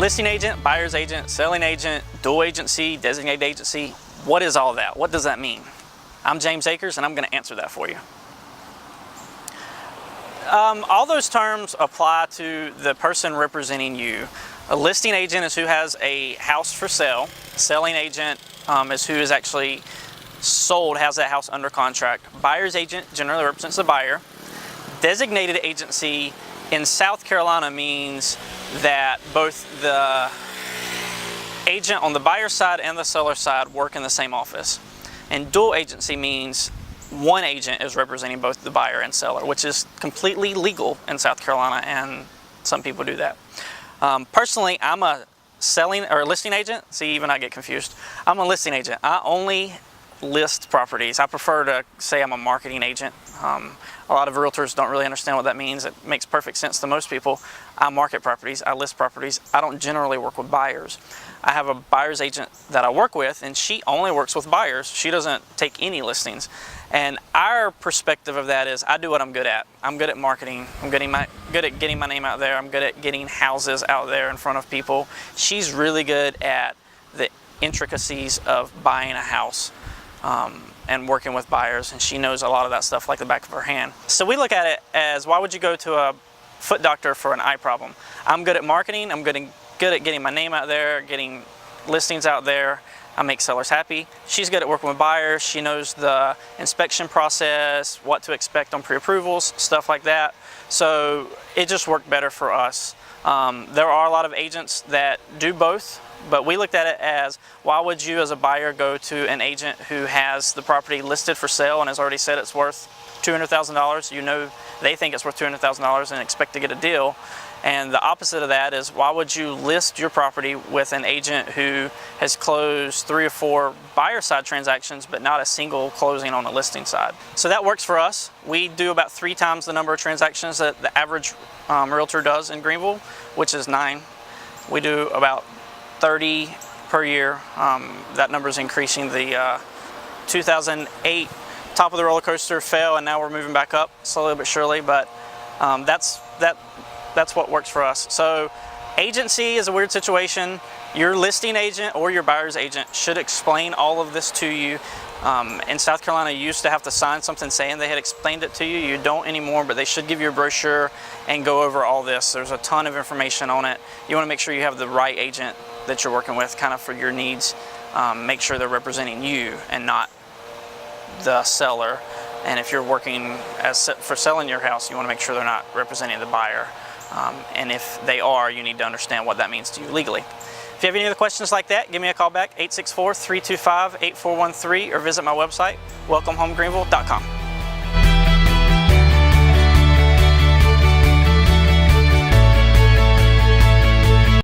Listing agent, buyer's agent, selling agent, dual agency, designated agency. What is all that? What does that mean? I'm James Akers and I'm going to answer that for you. All those terms apply to the person representing you. A listing agent is who has a house for sale. Selling agent is who is actually sold, has that house under contract. Buyer's agent generally represents the buyer. Designated agency in South Carolina means that both the agent on the buyer side and the seller side work in the same office. And dual agency means one agent is representing both the buyer and seller, which is completely legal in South Carolina, and some people do that. Personally, I'm a selling or listing agent. See, even I get confused. I'm a listing agent. I only list properties. I prefer to say I'm a marketing agent. A lot of realtors don't really understand what that means. It makes perfect sense to most people. I market properties, I list properties. I don't generally work with buyers. I have a buyer's agent that I work with, and she only works with buyers. She doesn't take any listings. And our perspective of that is I do what I'm good at. I'm good at marketing. I'm good at getting my name out there. I'm good at getting houses out there in front of people. She's really good at the intricacies of buying a house. And working with buyers, and she knows a lot of that stuff like the back of her hand. So we look at it as, why would you go to a foot doctor for an eye problem? I'm good at marketing, I'm good at getting my name out there, getting listings out there. I make sellers happy. She's good at working with buyers. She knows the inspection process, what to expect on pre-approvals, stuff like that. So it just worked better for us. There are a lot of agents that do both, but we looked at it as, why would you as a buyer go to an agent who has the property listed for sale and has already said it's worth $200,000? You know they think it's worth $200,000 and expect to get a deal. And the opposite of that is, why would you list your property with an agent who has closed 3 or 4 buyer side transactions but not a single closing on the listing side? So that works for us. We do about 3 times the number of transactions that the average realtor does in Greenville, which is 9. We do about 30 per year. That number is increasing. The 2008 top of the roller coaster fell, and now we're moving back up slowly but surely, but that's what works for us. So agency is a weird situation. Your listing agent or your buyer's agent should explain all of this to you. In South Carolina, you used to have to sign something saying they had explained it to you. You don't anymore, but they should give you a brochure and go over all this. There's a ton of information on it. You want to make sure you have the right agent that you're working with kind of for your needs. Make sure they're representing you and not the seller. And if you're working for selling your house, you want to make sure they're not representing the buyer. And if they are, you need to understand what that means to you legally. If you have any other questions like that, give me a call back, 864-325-8413, or visit my website, welcomehomegreenville.com.